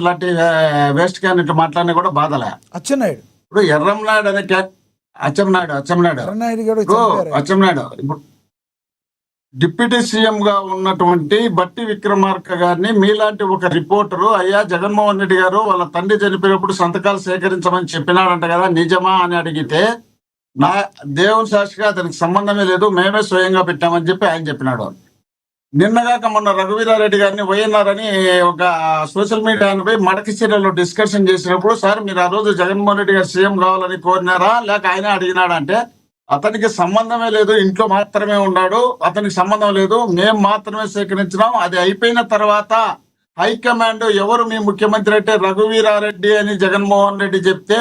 ఇలాంటి waste candidate మాట్లాడినా కూడా బాధలే. అచ్చెన్నాయుడు ఇప్పుడు ఎర్రంనాయుడు అనే అచ్చెన్నాయుడు ఇప్పుడు డిప్యూటీ సీఎం గా ఉన్నటువంటి బట్టి విక్రమార్క గారిని మీలాంటి ఒక రిపోర్టరు, అయ్యా జగన్మోహన్ రెడ్డి గారు వాళ్ళ తండ్రి చనిపోయినప్పుడు సంతకాలు సేకరించమని చెప్పినాడంట కదా, నిజమా అని అడిగితే నా దేవుని సాక్షిగా అతనికి సంబంధమే లేదు, మేమే స్వయంగా పెట్టామని చెప్పి ఆయన చెప్పినాడు. నిన్నగాక మొన్న రఘువీరారెడ్డి గారిని వైఎన్ఆర్ అని ఒక సోషల్ మీడియాపై మడకి చర్యలో డిస్కషన్ చేసినప్పుడు, సార్ మీరు ఆ రోజు జగన్మోహన్ రెడ్డి గారు సీఎం కావాలని కోరినారా లేక ఆయన అడిగినాడంటే, అతనికి సంబంధమే లేదు, ఇంట్లో మాత్రమే ఉన్నాడు, అతనికి సంబంధం లేదు, మేము మాత్రమే సేకరించినాం. అది అయిపోయిన తర్వాత హైకమాండ్ ఎవరు మీ ముఖ్యమంత్రి అంటే రఘువీరారెడ్డి అని జగన్మోహన్ రెడ్డి చెప్తే,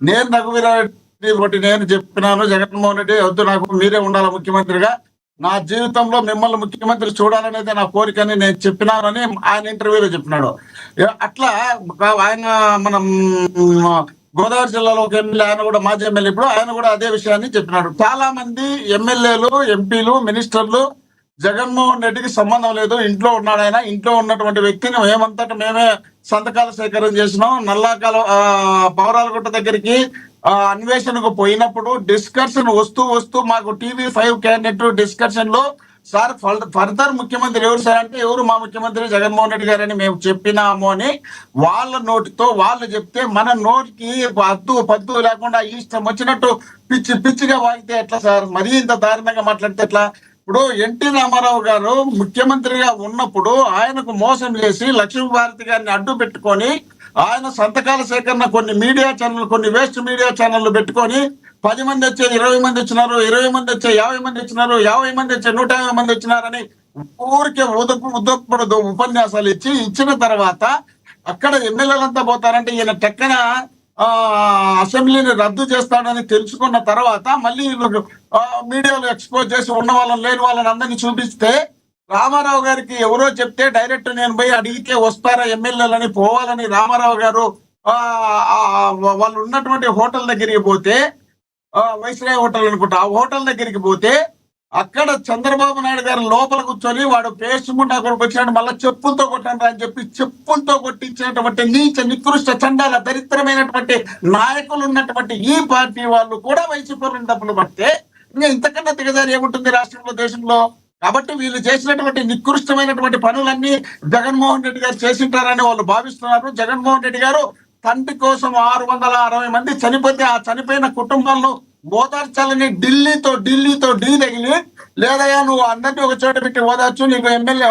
నేను రఘువీరారెడ్డి ఒకటి నేను చెప్పినాను, జగన్మోహన్ రెడ్డి వద్దు నాకు మీరే ఉండాలి ముఖ్యమంత్రిగా, నా జీవితంలో మిమ్మల్ని ముఖ్యమంత్రి చూడాలనేది నా కోరికని నేను చెప్పినానని ఆయన ఇంటర్వ్యూలో చెప్పినాడు. అట్లా ఆయన మనం గోదావరి జిల్లాలో ఒక ఎమ్మెల్యే, ఆయన కూడా మాజీ ఎమ్మెల్యే, ఇప్పుడు ఆయన కూడా అదే విషయాన్ని చెప్పినాడు. చాలా మంది ఎమ్మెల్యేలు, ఎంపీలు, మినిస్టర్లు జగన్మోహన్ రెడ్డికి సంబంధం లేదు, ఇంట్లో ఉన్నాడు ఆయన, ఇంట్లో ఉన్నటువంటి వ్యక్తిని మేమంతటా మేమే సంతకాల సేకరణ చేసినాం. నల్లాకాల పవరాలగుట్ట దగ్గరికి అన్వేషణకు పోయినప్పుడు డిస్కషన్ వస్తూ మాకు TV5 క్యాండిడేట్ డిస్కషన్ లో, సార్ ఫర్దర్ ముఖ్యమంత్రి ఎవరు సార్ అంటే, ఎవరు మా ముఖ్యమంత్రి జగన్మోహన్ రెడ్డి గారని మేము చెప్పినాము అని వాళ్ళ నోటితో వాళ్ళు చెప్తే, మన నోటికి పద్దు లేకుండా ఇష్టం వచ్చినట్టు పిచ్చిగా వాగితే ఎట్లా సార్? మరీ ఇంత దారుణంగా మాట్లాడితే ఎట్లా? ఇప్పుడు ఎన్టీ రామారావు గారు ముఖ్యమంత్రిగా ఉన్నప్పుడు ఆయనకు మోసం చేసి లక్ష్మీభారతి గారిని అడ్డు పెట్టుకొని ఆయన సంతకాల సేకరణ కొన్ని మీడియా ఛానల్, కొన్ని వేస్ట్ మీడియా ఛానళ్లు పెట్టుకొని 10 మంది వచ్చే 20 మంది వచ్చినారు, 20 మంది వచ్చే 50 మంది వచ్చినారు, 50 మంది వచ్చే 150 మంది వచ్చినారని ఊరికే ఉదప్పుడు ఉపన్యాసాలు ఇచ్చిన తర్వాత అక్కడ ఎమ్మెల్యేలంతా పోతారంటే ఈయన టక్కన అసెంబ్లీని రద్దు చేస్తాడని తెలుసుకున్న తర్వాత మళ్ళీ మీడియాలో ఎక్స్పోజ్ చేసి ఉన్న వాళ్ళని లేని వాళ్ళని అందరినీ చూపిస్తే, రామారావు గారికి ఎవరో చెప్తే డైరెక్ట్ నేను పోయి అడిగితే వస్తారా ఎమ్మెల్యేలని పోవాలని రామారావు గారు వాళ్ళు ఉన్నటువంటి హోటల్ దగ్గరికి పోతే, వైస్రాయ్ హోటల్ అనుకుంటా, ఆ హోటల్ దగ్గరికి పోతే అక్కడ చంద్రబాబు నాయుడు గారు లోపల కూర్చొని వాడు పేస్ట్ ముండా కొడుకు వచ్చినాడు, మళ్ళీ చెప్పులతో కొట్టాను అని చెప్పి చెప్పులతో కొట్టించినటువంటి నీచ నికృష్ట చండాల దరిద్రమైనటువంటి నాయకులు ఉన్నటువంటి ఈ పార్టీ వాళ్ళు కూడా వైసీపీ డబ్బులు పడితే ఇంకా ఇంతకన్నా దిగజారి ఏముంటుంది రాష్ట్రంలో, దేశంలో? కాబట్టి వీళ్ళు చేసినటువంటి నికృష్టమైనటువంటి పనులన్నీ జగన్మోహన్ రెడ్డి గారు చేసింటారని వాళ్ళు భావిస్తున్నారు. జగన్మోహన్ రెడ్డి గారు తండ్రి కోసం 660 మంది చనిపోతే ఆ చనిపోయిన కుటుంబాలను ఓదార్చాలని ఢిల్లీతో డీ తగిలి, లేదయ్యా నువ్వు అందరినీ ఒక చోట పెట్టి ఓదార్చు, నీకు ఎమ్మెల్యే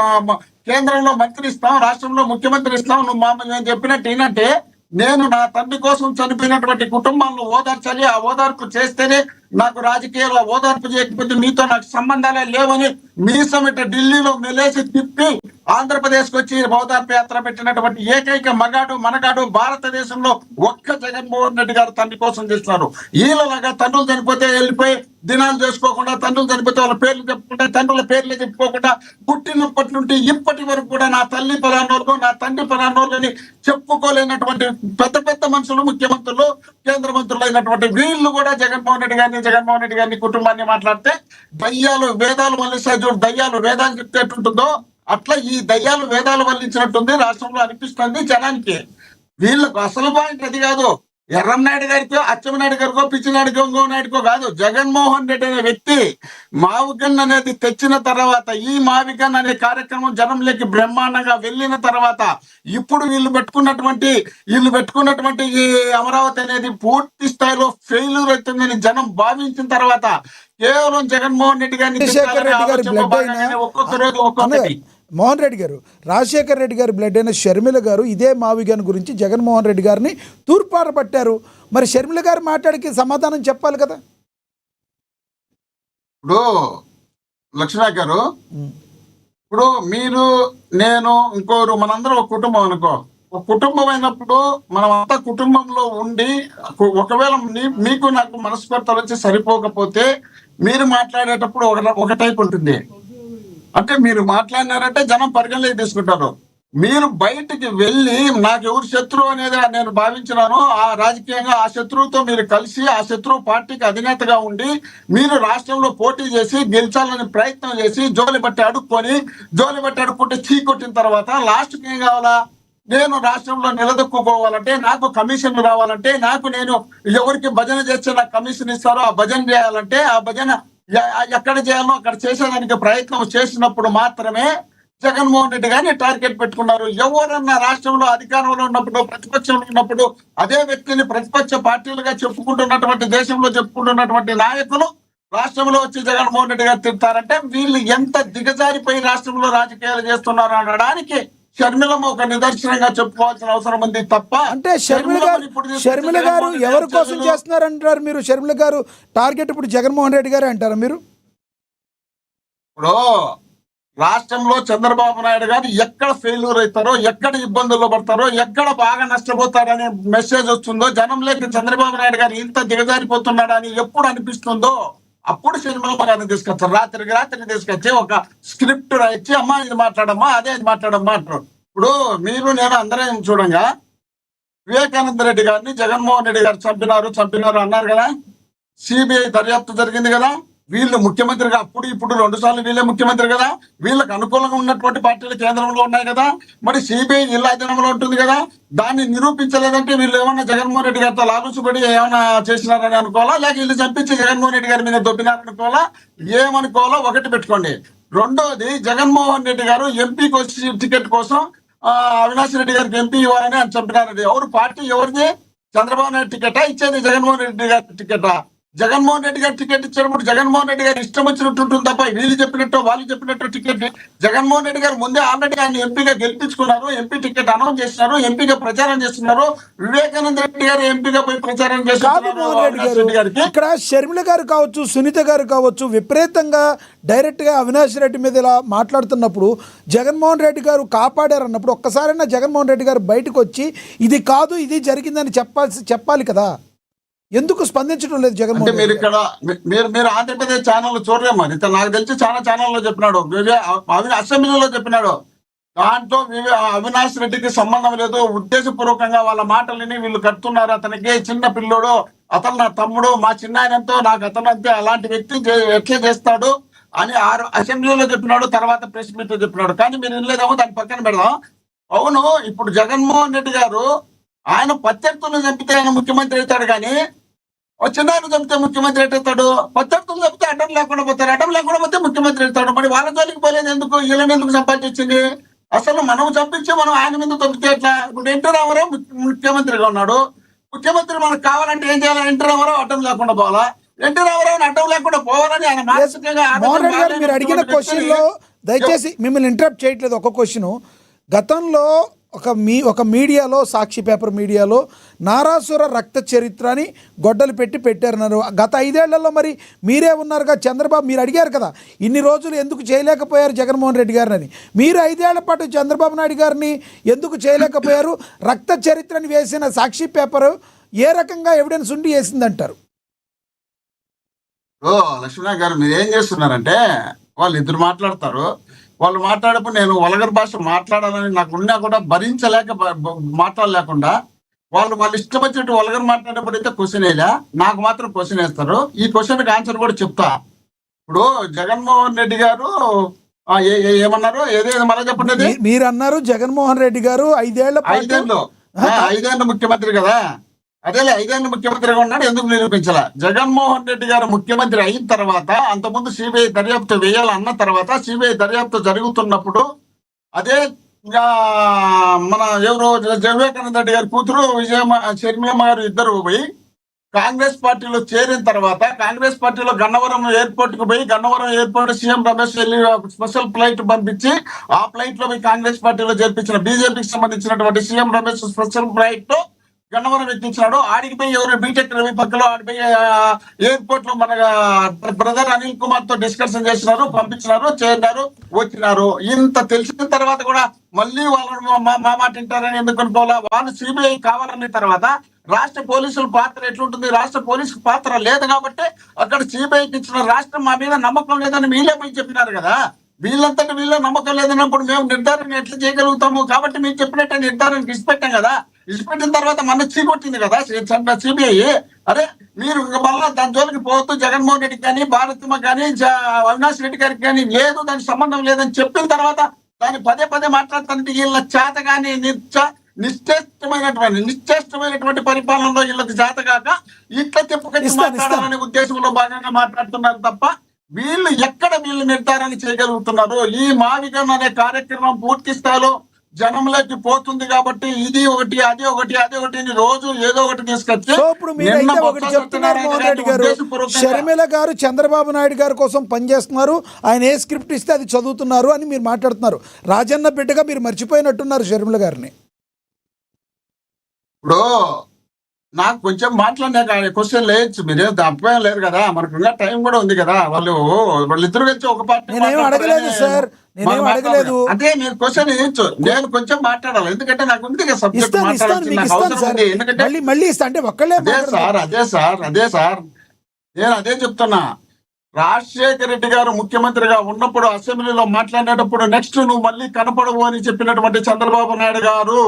కేంద్రంలో మంత్రి ఇస్తాం, రాష్ట్రంలో ముఖ్యమంత్రి ఇస్తాం, నువ్వు నేను చెప్పినట్టు ఏంటంటే, నేను నా తండ్రి కోసం చనిపోయినటువంటి కుటుంబాలను ఓదార్చాలి, ఆ ఓదార్పు చేస్తేనే నాకు రాజకీయాల్లో ఓదార్పు చేయకపోతే మీతో నాకు సంబంధాలే లేవని మీసమిట ఢిల్లీలో మెలేసి తిప్పి ఆంధ్రప్రదేశ్కి వచ్చి ఓదార్పు యాత్ర పెట్టినటువంటి ఏకైక మనగాడు భారతదేశంలో ఒక్క జగన్మోహన్ రెడ్డి గారు తండ్రి కోసం చేస్తున్నారు. వీళ్ళలాగా తండ్రులు చనిపోతే వెళ్ళిపోయి దినాలు చేసుకోకుండా, తండ్రులు చనిపోతే వాళ్ళ పేర్లు చెప్పుకుంటే తండ్రుల పేర్లు చెప్పుకోకుండా, పుట్టినప్పటి నుండి ఇప్పటి వరకు కూడా నా తల్లి పలానోళ్ళు, నా తండ్రి పలానోళ్ళని చెప్పుకోలేనటువంటి పెద్ద మనుషులు, ముఖ్యమంత్రులు, కేంద్ర మంత్రులు అయినటువంటి వీళ్ళు కూడా జగన్మోహన్ రెడ్డి గారిని కుటుంబాన్ని మాట్లాడితే దయ్యాలు వేదాలు వల్లిస్తాయి చూడు, దయ్యాలు వేదాలు చెప్తే ఎట్టుంటుందో అట్లా ఈ దయ్యాలు వేదాలు వల్లించినట్టుంది రాష్ట్రంలో అనిపిస్తుంది జనానికి. వీళ్ళకు అసలు పాయింట్ అది కాదు, ఎర్రంనాయుడు గారికో, అచ్చెన్నాయుడు గారికో, పిచ్చినాయుడికో, ఇంకోనాయుడికో కాదు, జగన్మోహన్ రెడ్డి అనే వ్యక్తి మావిగన్ అనేది తెచ్చిన తర్వాత, ఈ మావిగన్ అనే కార్యక్రమం జనంలోకి బ్రహ్మాండంగా వెళ్ళిన తర్వాత, ఇప్పుడు వీళ్ళు పెట్టుకున్నటువంటి ఈ అమరావతి అనేది పూర్తి స్థాయిలో ఫెయిల్యూర్ అవుతుందని జనం భావించిన తర్వాత కేవలం జగన్మోహన్ రెడ్డి గారిని ఒక్కొక్క రోజు ఒక్కొక్కటి. మోహన్ రెడ్డి గారు, రాజశేఖర్ రెడ్డి గారి బ్లడ్ అయిన షర్మిల గారు ఇదే మావిగన్ గురించి జగన్మోహన్ రెడ్డి గారిని తూర్పార పట్టారు. మరి షర్మిల గారు మాట్లాడికి సమాధానం చెప్పాలి కదా. ఇప్పుడు లక్ష్మణ గారు, ఇప్పుడు మీరు, నేను, ఇంకోరు, మనందరం ఒక కుటుంబం అనుకో. ఒక కుటుంబం అయినప్పుడు మనం అంతా కుటుంబంలో ఉండి ఒకవేళ మీకు నాకు మనస్పర్ధలు వచ్చి సరిపోకపోతే మీరు మాట్లాడేటప్పుడు ఒక టైప్ ఉంటుంది. అంటే మీరు మాట్లాడినారంటే జనం పరిగణలోకి తీసుకుంటారు. మీరు బయటికి వెళ్ళి నాకు ఎవరు శత్రువు అనేది నేను భావించినాను, ఆ రాజకీయంగా ఆ శత్రువుతో మీరు కలిసి ఆ శత్రువు పార్టీకి అధినేతగా ఉండి మీరు రాష్ట్రంలో పోటీ చేసి గెలిచాలని ప్రయత్నం చేసి జోలి బట్టి అడుక్కుంటే చీ కొట్టిన తర్వాత లాస్ట్కి ఏం కావాలా? నేను రాష్ట్రంలో నిలదొక్కుకోవాలంటే, నాకు కమిషన్లు రావాలంటే, నేను ఎవరికి భజన చేస్తే నాకు కమిషన్ ఇస్తారో ఆ భజన చేయాలంటే, ఆ భజన ఎక్కడ చేయాలో అక్కడ చేసేదానికి ప్రయత్నం చేసినప్పుడు మాత్రమే జగన్మోహన్ రెడ్డి గారిని టార్గెట్ పెట్టుకున్నారు. ఎవరన్నా రాష్ట్రంలో అధికారంలో ఉన్నప్పుడు, ప్రతిపక్షంలో ఉన్నప్పుడు అదే వ్యక్తిని ప్రతిపక్ష పార్టీలుగా చెప్పుకుంటున్నటువంటి, దేశంలో చెప్పుకుంటున్నటువంటి నాయకులు రాష్ట్రంలో వచ్చి జగన్మోహన్ రెడ్డి గారు తిడతారంటే వీళ్ళు ఎంత దిగజారిపోయి రాష్ట్రంలో రాజకీయాలు చేస్తున్నారు అనడానికి షర్మిలమ్మ ఒక నిదర్శనంగా చెప్పుకోవాల్సిన అవసరం ఉంది తప్ప. అంటే షర్మిల గారు ఎవరి కోసం చేస్తున్నారు అంటారు మీరు? షర్మిల గారు టార్గెట్ ఇప్పుడు జగన్మోహన్ రెడ్డి గారే అంటారా మీరు? ఇప్పుడు రాష్ట్రంలో చంద్రబాబు నాయుడు గారు ఎక్కడ ఫెయిల్యూర్ అవుతారో, ఎక్కడ ఇబ్బందుల్లో పడతారో, ఎక్కడ బాగా నష్టపోతారనే మెసేజ్ వస్తుందో, జనంలోకి చంద్రబాబు నాయుడు గారు ఇంత దిగజారిపోతున్నాడని ఎప్పుడు అనిపిస్తుందో అప్పుడు షర్మిలమ్మ గారిని తీసుకొచ్చారు. రాత్రికి తీసుకొచ్చి ఒక స్క్రిప్ట్ రాయించి, అమ్మా ఇది మాట్లాడమ్మా, అదే మాట్లాడమ్మా అంటారు. ఇప్పుడు మీరు నేను అందరం చూడంగా వివేకానంద రెడ్డి గారిని జగన్మోహన్ రెడ్డి గారు చంపినారు అన్నారు కదా. సిబిఐ దర్యాప్తు జరిగింది కదా. వీళ్ళు ముఖ్యమంత్రిగా ఇప్పుడు 2 సార్లు వీళ్ళే ముఖ్యమంత్రి కదా. వీళ్ళకి అనుకూలంగా ఉన్నటువంటి పార్టీలు కేంద్రంలో ఉన్నాయి కదా. మరి సిబిఐ జిల్లా అధీనంలో ఉంటుంది కదా. దాన్ని నిరూపించలేదంటే వీళ్ళు ఏమన్నా జగన్మోహన్ రెడ్డి గారితో లాలూచుపడి ఏమైనా చేసినారని అనుకోవాలా, లేక వీళ్ళు చంపించి జగన్మోహన్ రెడ్డి గారి మీద దొబ్బినారనుకోవాలా? ఏమనుకోవాలో ఒకటి పెట్టుకోండి. రెండోది, జగన్మోహన్ రెడ్డి గారు ఎంపీకి వచ్చి టికెట్ కోసం అవినాష్ రెడ్డి గారికి ఎంపీ ఇవ్వాలని అని చంపినారండి. ఎవరు పార్టీ ఎవరిది? చంద్రబాబు నాయుడు టికెటా ఇచ్చేది? జగన్మోహన్ రెడ్డి గారి టికెటా? జగన్మోహన్ రెడ్డి గారు టికెట్ ఇచ్చినప్పుడు జగన్మోహన్ రెడ్డి గారు ఇష్టం వచ్చినట్టు ఉంటుంది తప్ప వీళ్ళు చెప్పినట్టు వాళ్ళు చెప్పినట్టు టికెట్. జగన్మోహన్ రెడ్డి గారు ముందే ఆల్రెడీ ఆయన ఎంపీగా గెలిపించుకున్నారు, ఎంపీ టికెట్ అనౌన్స్ చేస్తున్నారు, ఎంపీగా ప్రచారం చేస్తున్నారు. వివేకానంద రెడ్డి గారు ఎంపీగా పోయి ప్రచారం చేస్తున్నారు. ఇక్కడ షర్మిల గారు కావచ్చు, సునీత గారు కావచ్చు, విపరీతంగా డైరెక్ట్ గా అవినాష్ రెడ్డి మీద ఇలా మాట్లాడుతున్నప్పుడు జగన్మోహన్ రెడ్డి గారు కాపాడారు అన్నప్పుడు ఒక్కసారైనా జగన్మోహన్ రెడ్డి గారు బయటకు వచ్చి ఇది కాదు ఇది జరిగిందని చెప్పాలి కదా. ఎందుకు స్పందించడం లేదు జగన్మోహన్? మీరు ఇక్కడ మీరు ఆంధ్రప్రదేశ్ ఛానల్ చూడలేమో. నాకు తెలిసి చాలా ఛానల్లో చెప్పినాడు, అసెంబ్లీలో చెప్పినాడు. దాంట్లో అవినాష్ రెడ్డికి సంబంధం లేదు, ఉద్దేశపూర్వకంగా వాళ్ళ మాటలని వీళ్ళు కడుతున్నారు. అతనికి చిన్న పిల్లోడు, అతను నా తమ్ముడు, మా చిన్నాయనంతో నాకు అతను అంతే, అలాంటి వ్యక్తి ఎట్లా చేస్తాడు అని అసెంబ్లీలో చెప్పినాడు. తర్వాత ప్రెస్ మీట్ లో చెప్పినాడు. కానీ మీరు వినలేదేమో, దాని పక్కన పెడదాం. అవును, ఇప్పుడు జగన్మోహన్ రెడ్డి గారు ఆయన ప్రత్యర్థులను చంపితే ఆయన ముఖ్యమంత్రి అవుతాడు, కానీ చిన్నాయన చంపితే ముఖ్యమంత్రి అవుతాడు. ప్రత్యర్థులు చంపితే అడ్డం లేకుండా పోతారు, అడ్డం లేకుండా పోతే ముఖ్యమంత్రి అవుతాడు. మరి వాళ్ళ జోలికి పోలేదు ఎందుకు? వీళ్ళని ఎందుకు సంపాదించింది? అసలు మనం చంపించి మనం ఆయన మీద తప్పితే ఎట్లా? ఇప్పుడు ఎన్టీ రామారావు ముఖ్యమంత్రిగా ఉన్నాడు. ముఖ్యమంత్రి మనకు కావాలంటే ఏం చేయాలి? ఎన్టీ రామారావు అడ్డం లేకుండా పోవాలా? ఎన్టీ రామారావుని అడ్డం లేకుండా పోవాలని ఆయన మానసికంగా. మీరు అడిగిన క్వశ్చన్ లో దయచేసి మిమ్మల్ని ఇంటరప్ట్ చేయట్లేదు. ఒక క్వశ్చన్, గతంలో ఒక మీడియాలో, సాక్షి పేపర్ మీడియాలో నారాసుర రక్త చరిత్రని గొడ్డలు పెట్టారన్నారు. గత 5 ఏళ్లలో మరి మీరే ఉన్నారుగా చంద్రబాబు, మీరు అడిగారు కదా ఇన్ని రోజులు ఎందుకు చేయలేకపోయారు జగన్మోహన్ రెడ్డి గారిని. మీరు 5 ఏళ్ల పాటు చంద్రబాబు నాయుడు గారిని ఎందుకు చేయలేకపోయారు? రక్త చరిత్రని వేసిన సాక్షి పేపర్ ఏ రకంగా ఎవిడెన్స్ ఉండి వేసిందంటారు? లక్ష్మణ గారు, మీరు ఏం చేస్తున్నారంటే, వాళ్ళు ఇద్దరు మాట్లాడతారు. వాళ్ళు మాట్లాడేప్పుడు నేను వల్గర్ భాష మాట్లాడాలని నాకు ఉన్నా కూడా భరించలేక మాట్లాడలేకుండా వాళ్ళు ఇష్టం వచ్చినట్టు వల్గర్ మాట్లాడేప్పుడు అయితే క్వశ్చన్ వేయలే, నాకు మాత్రం క్వశ్చన్ వేస్తారు. ఈ క్వశ్చన్కి ఆన్సర్ కూడా చెప్తా. ఇప్పుడు జగన్మోహన్ రెడ్డి గారు ఏమన్నారు? ఏదేదో మళ్ళీ చెప్పండి. మీరు అన్నారు జగన్మోహన్ రెడ్డి గారు 5 ఏళ్ళు ముఖ్యమంత్రి కదా. అదే 5 ఏళ్ళు ముఖ్యమంత్రిగా ఉన్నాడు, ఎందుకు నిరూపించాల? జగన్మోహన్ రెడ్డి గారు ముఖ్యమంత్రి అయిన తర్వాత, అంతకుముందు సిబిఐ దర్యాప్తు వేయాలన్న తర్వాత, సిబిఐ దర్యాప్తు జరుగుతున్నప్పుడు అదే మన ఎవరు వివేకానంద రెడ్డి గారి కూతురు షర్మిలమ్మ గారు ఇద్దరు పోయి కాంగ్రెస్ పార్టీలో చేరిన తర్వాత, కాంగ్రెస్ పార్టీలో గన్నవరం ఎయిర్పోర్ట్ కు పోయి, గన్నవరం ఎయిర్పోర్ట్ సీఎం రమేష్ వెళ్ళి స్పెషల్ ఫ్లైట్ పంపించి ఆ ఫ్లైట్ లో పోయి కాంగ్రెస్ పార్టీలో చేర్పించిన బీజేపీకి సంబంధించినటువంటి సీఎం రమేష్ స్పెషల్ ఫ్లైట్ లో గన్నవరం ఎక్కించినాడు. ఆడికి పోయి ఎవరు బీటెక్ రవి పక్కలో ఆడిపోయి ఎయిర్పోర్ట్ లో మన బ్రదర్ అనిల్ కుమార్ తో డిస్కషన్ చేసినారు, పంపించినారు, చేరినారు, వచ్చినారు. ఇంత తెలిసిన తర్వాత కూడా మళ్ళీ వాళ్ళు మా మాట వింటారని ఎందుకు అనుకోవాలా? వాళ్ళు సిబిఐ కావాలన్న తర్వాత రాష్ట్ర పోలీసుల పాత్ర ఎట్లుంటుంది? రాష్ట్ర పోలీసు పాత్ర లేదు కాబట్టి అక్కడ సిబిఐకి ఇచ్చిన రాష్ట్రం మా మీద నమ్మకం లేదని వీళ్ళే పోయి చెప్పినారు కదా. వీళ్ళంతటి వీళ్ళ నమ్మకం లేదన్నప్పుడు మేము నిర్ధారణ ఎట్లా చేయగలుగుతాము? కాబట్టి మీరు చెప్పినట్టు నిర్ధారణకి ఇచ్చిపెట్టాం కదా. ఇచ్చిపెట్టిన తర్వాత మన చీకొట్టింది కదా సిబిఐ. అరే మీరు మళ్ళా దాని జోలికి పోతూ జగన్మోహన్ రెడ్డికి కానీ, భారతమ్మ కానీ, అవినాష్ రెడ్డి గారికి కానీ లేదు, దానికి సంబంధం లేదని చెప్పిన తర్వాత దాన్ని పదే పదే మాట్లాడుతుంటే వీళ్ళ చేత కానీ నిశ్చేష్టమైనటువంటి పరిపాలనలో వీళ్ళకి చేత కాక ఇట్లా చెప్పుకొచ్చి మాట్లాడాలనే ఉద్దేశంలో భాగంగా మాట్లాడుతున్నారు తప్ప వీళ్ళు ఎక్కడ వీళ్ళు నిర్ధారణ చేయగలుగుతున్నారు. ఈ మావిగం అనే కార్యక్రమం పూర్తి స్థాయిలో జనంలోకి పోతుంది కాబట్టి ఇది ఒకటి అది ఒకటి రోజు ఏదో ఒకటి తీసుకొచ్చి ఇప్పుడు మీరైతే ఒకటి చెప్తున్నారు మోహన్ రెడ్డి గారు, షర్మిల గారు చంద్రబాబు నాయుడు గారి కోసం పనిచేస్తున్నారు, ఆయన ఏ స్క్రిప్ట్ ఇస్తే అది చదువుతున్నారు అని మీరు మాట్లాడుతున్నారు. రాజన్న బిడ్డగా మీరు మర్చిపోయినట్టున్నారు షర్మిల గారిని. ఇప్పుడు నాకు కొంచెం మాట్లాడినా క్వశ్చన్ లేయచ్చు, మీరేం అభిప్రాయం లేరు కదా, మనకు ఇంకా టైం కూడా ఉంది కదా. వాళ్ళిద్దరు కలిసి ఒక పార్టీ నేనేం అడగలేదు సార్, నేనేం అడగలేదు. అదే మీరు క్వశ్చన్ వేయచ్చు, నేను కొంచెం మాట్లాడాలి ఎందుకంటే నాకు ఉంది కదా సబ్జెక్ట్ మాట్లాడాల్సింది. ఎందుకంటే మళ్ళీ ఇస్తా అంటే ఒక్కళ్ళే. అదే సార్ నేను అదే చెప్తున్నా. రాజశేఖర రెడ్డి గారు ముఖ్యమంత్రిగా ఉన్నప్పుడు అసెంబ్లీలో మాట్లాడేటప్పుడు నెక్స్ట్ నువ్వు మళ్ళీ కనపడవు అని చెప్పినటువంటి చంద్రబాబు నాయుడు గారు